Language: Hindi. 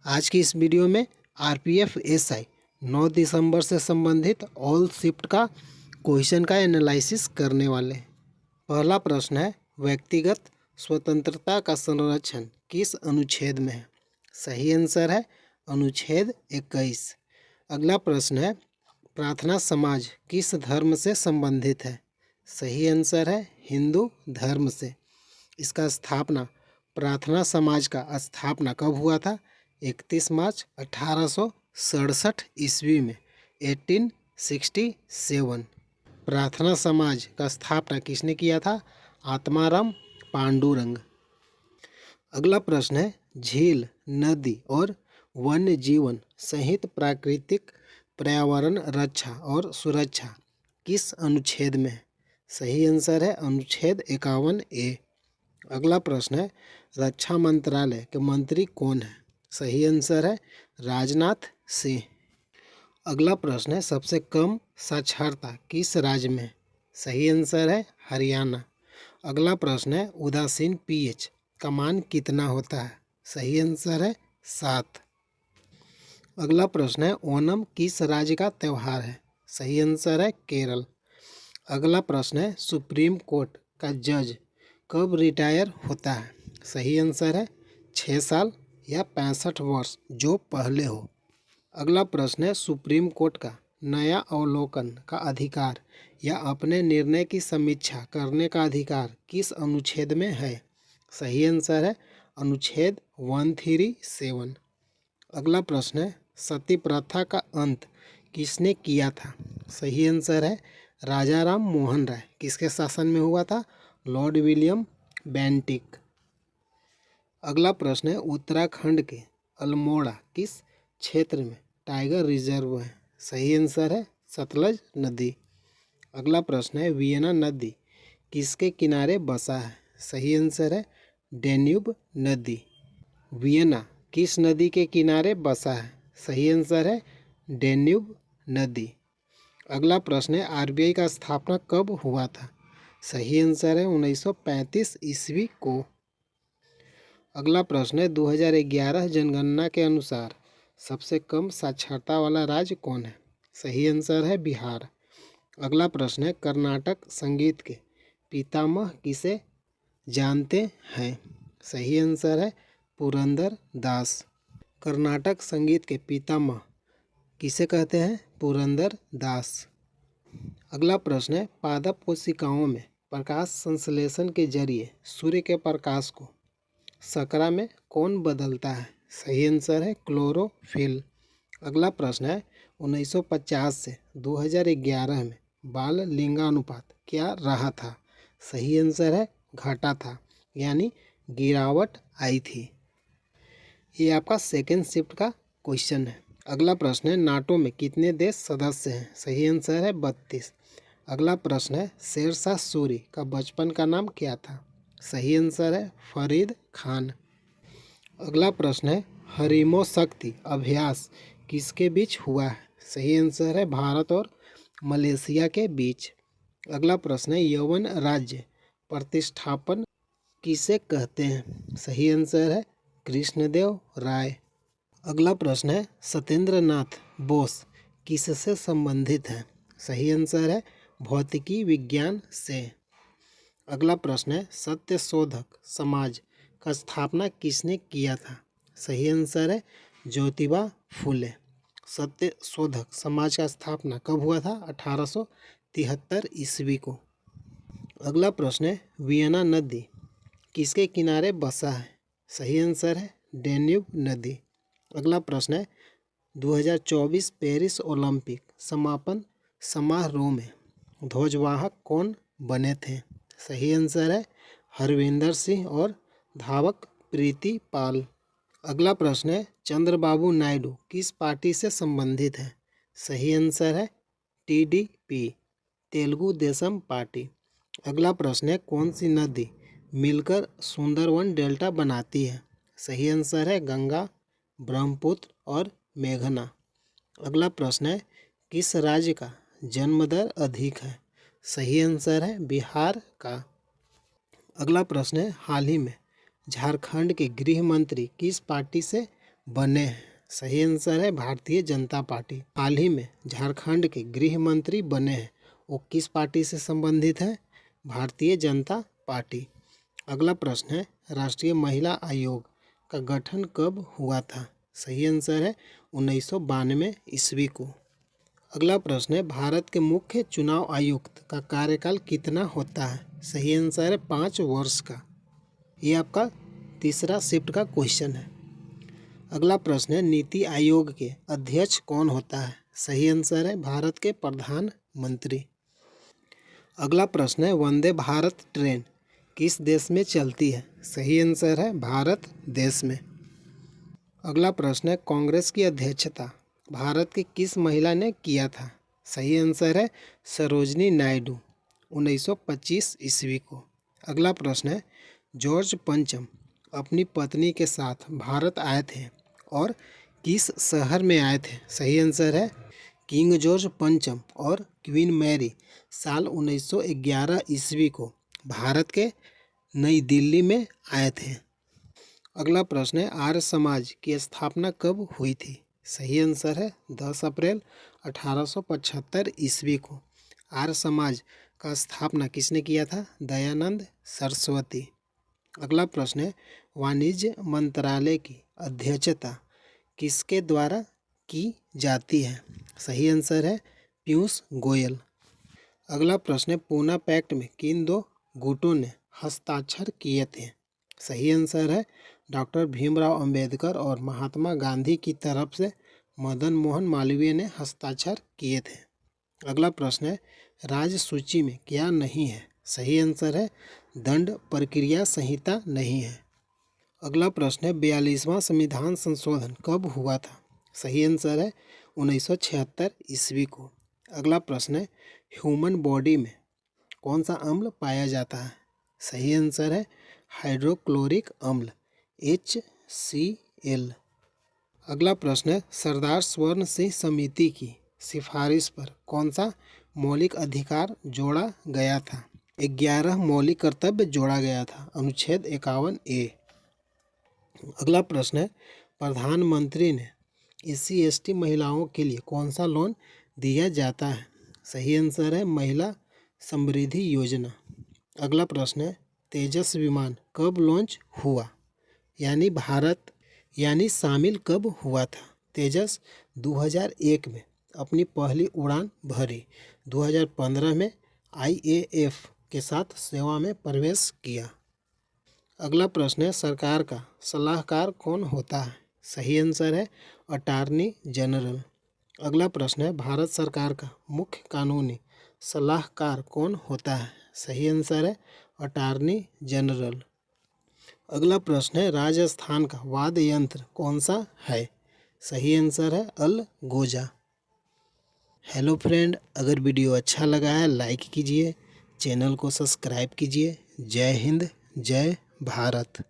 आज की इस वीडियो में आरपीएफ एसआई 9 दिसंबर से संबंधित ऑल शिफ्ट का क्वेश्चन का एनालिसिस करने वाले हैं। पहला प्रश्न है, व्यक्तिगत स्वतंत्रता का संरक्षण किस अनुच्छेद में है? सही आंसर है अनुच्छेद 21। अगला प्रश्न है, प्रार्थना समाज किस धर्म से संबंधित है? सही आंसर है हिंदू धर्म से। इसका स्थापना, प्रार्थना समाज का स्थापना कब हुआ था? 31 मार्च 1867 ईस्वी में, 1867। प्रार्थना समाज का स्थापना किसने किया था? आत्माराम पांडुरंग। अगला प्रश्न है, झील, नदी और वन्य जीवन सहित प्राकृतिक पर्यावरण रक्षा और सुरक्षा किस अनुच्छेद में है? सही आंसर है अनुच्छेद 51A। अगला प्रश्न है, रक्षा मंत्रालय के मंत्री कौन है? सही आंसर है राजनाथ सिंह। अगला प्रश्न है, सबसे कम साक्षरता किस राज्य में है? सही आंसर है हरियाणा। अगला प्रश्न है, उदासीन पीएच का मान कितना होता है? सही आंसर है 7। अगला प्रश्न है, ओणम किस राज्य का त्यौहार है? सही आंसर है केरल। अगला प्रश्न है, सुप्रीम कोर्ट का जज कब रिटायर होता है? सही आंसर है 6 साल या 65 वर्ष जो पहले हो। अगला प्रश्न है, सुप्रीम कोर्ट का नया अवलोकन का अधिकार या अपने निर्णय की समीक्षा करने का अधिकार किस अनुच्छेद में है? सही आंसर है अनुच्छेद 137। अगला प्रश्न है, सती प्रथा का अंत किसने किया था? सही आंसर है राजा राम मोहन राय। किसके शासन में हुआ था? Lord William Bentinck. अगला प्रश्न है, उत्तराखंड के अल्मोड़ा किस क्षेत्र में टाइगर रिजर्व है? सही आंसर है सतलज नदी। अगला प्रश्न है, वियना नदी किसके किनारे बसा है? सही आंसर है डेन्यूब नदी। वियना किस नदी के किनारे बसा है? सही आंसर है डेन्यूब नदी। अगला प्रश्न है, आरबीआई का स्थापना कब हुआ था? सही आंसर है 1935 ईस्वी को। अगला प्रश्न है, 2011 जनगणना के अनुसार सबसे कम साक्षरता वाला राज्य कौन है? सही आंसर है बिहार। अगला प्रश्न है, कर्नाटक संगीत के पितामह किसे जानते हैं? सही आंसर है पुरंदर दास। कर्नाटक संगीत के पितामह किसे कहते हैं? पुरंदर दास। अगला प्रश्न है, पादप कोशिकाओं में प्रकाश संश्लेषण के जरिए सूर्य के प्रकाश को शर्करा में कौन बदलता है? सही आंसर है क्लोरोफिल। अगला प्रश्न है, 1950 से 2011 में बाल लिंगानुपात क्या रहा था? सही आंसर है घटा था, यानी गिरावट आई थी। ये आपका सेकेंड शिफ्ट का क्वेश्चन है। अगला प्रश्न है, नाटो में कितने देश सदस्य हैं? सही आंसर है 32। अगला प्रश्न है, शेरशाह सूरी का बचपन का नाम क्या था? सही आंसर है फरीद खान। अगला प्रश्न है, हरिमो शक्ति अभ्यास किसके बीच हुआ है? सही आंसर है भारत और मलेशिया के बीच। अगला प्रश्न है, यवन राज्य प्रतिष्ठापन किसे कहते हैं? सही आंसर है कृष्णदेव राय। अगला प्रश्न है, सत्येंद्र नाथ बोस किससे संबंधित है? सही आंसर है भौतिकी विज्ञान से। अगला प्रश्न है, सत्य शोधक समाज का स्थापना किसने किया था? सही आंसर है ज्योतिबा फुले। सत्य शोधक समाज का स्थापना कब हुआ था? 1873 ईस्वी को। अगला प्रश्न है, वियना नदी किसके किनारे बसा है? सही आंसर है डेन्यूब नदी। अगला प्रश्न है, 2024 पेरिस ओलंपिक समापन समारोह में ध्वजवाहक कौन बने थे? सही आंसर है हरविंदर सिंह और धावक प्रीति पाल। अगला प्रश्न है, चंद्रबाबू नायडू किस पार्टी से संबंधित है? सही आंसर है टीडीपी, तेलुगु देशम पार्टी। अगला प्रश्न है, कौन सी नदी मिलकर सुंदरवन डेल्टा बनाती है? सही आंसर है गंगा, ब्रह्मपुत्र और मेघना। अगला प्रश्न है, किस राज्य का जन्म दर अधिक है? सही आंसर है बिहार का। अगला प्रश्न है, हाल ही में झारखंड के गृह मंत्री किस पार्टी से बने हैं? सही आंसर है भारतीय जनता पार्टी। हाल ही में झारखंड के गृह मंत्री बने हैं, वो किस पार्टी से संबंधित है? भारतीय जनता पार्टी। अगला प्रश्न है राष्ट्रीय महिला आयोग का गठन कब हुआ था? सही आंसर है 1992 ईस्वी को। अगला प्रश्न है भारत के मुख्य चुनाव आयुक्त का कार्यकाल कितना होता है? सही आंसर है 5 वर्ष का। ये आपका तीसरा शिफ्ट का क्वेश्चन है। अगला प्रश्न है नीति आयोग के अध्यक्ष कौन होता है? सही आंसर है भारत के प्रधानमंत्री। अगला प्रश्न है वंदे भारत ट्रेन किस देश में चलती है? सही आंसर है भारत देश में। अगला प्रश्न है कांग्रेस की अध्यक्षता भारत की किस महिला ने किया था? सही आंसर है सरोजनी नायडू 1925 ईस्वी को। अगला प्रश्न है जॉर्ज पंचम अपनी पत्नी के साथ भारत आए थे और किस शहर में आए थे? सही आंसर है किंग जॉर्ज पंचम और क्वीन मैरी साल 1911 ईस्वी को भारत के नई दिल्ली में आए थे। अगला प्रश्न है आर्य समाज की स्थापना कब हुई थी? सही आंसर है 10 अप्रैल 1875 ईस्वी को। आर्य समाज का स्थापना किसने किया था? दयानंद सरस्वती। अगला प्रश्न है वाणिज्य मंत्रालय की अध्यक्षता किसके द्वारा की जाती है? सही आंसर है पीयूष गोयल। अगला प्रश्न है पूना पैक्ट में किन दो गुटों ने हस्ताक्षर किए थे? सही आंसर है डॉक्टर भीमराव अंबेडकर और महात्मा गांधी की तरफ से मदन मोहन मालवीय ने हस्ताक्षर किए थे। अगला प्रश्न है राज्य सूची में क्या नहीं है? सही आंसर है दंड प्रक्रिया संहिता नहीं है। अगला प्रश्न है 42वां संविधान संशोधन कब हुआ था? सही आंसर है 1976 ईस्वी को। अगला प्रश्न है ह्यूमन बॉडी में कौन सा अम्ल पाया जाता है? सही आंसर है हाइड्रोक्लोरिक अम्ल HCl। अगला प्रश्न है सरदार स्वर्ण सिंह समिति की सिफारिश पर कौन सा मौलिक अधिकार जोड़ा गया था? 11 मौलिक कर्तव्य जोड़ा गया था, अनुच्छेद 51A। अगला प्रश्न है प्रधानमंत्री ने SC/ST महिलाओं के लिए कौन सा लोन दिया जाता है? सही आंसर है महिला समृद्धि योजना। अगला प्रश्न है तेजस विमान कब लॉन्च हुआ? यानी शामिल कब हुआ था? तेजस 2001 में अपनी पहली उड़ान भरी, 2015 में IAF के साथ सेवा में प्रवेश किया। अगला प्रश्न है सरकार का सलाहकार कौन होता है? सही आंसर है अटॉर्नी जनरल। अगला प्रश्न है भारत सरकार का मुख्य कानूनी सलाहकार कौन होता है? सही आंसर है अटॉर्नी जनरल। अगला प्रश्न है राजस्थान का वाद्य यंत्र कौन सा है? सही आंसर है अलगोजा। हेलो फ्रेंड, अगर वीडियो अच्छा लगा है लाइक कीजिए, चैनल को सब्सक्राइब कीजिए। जय हिंद, जय भारत।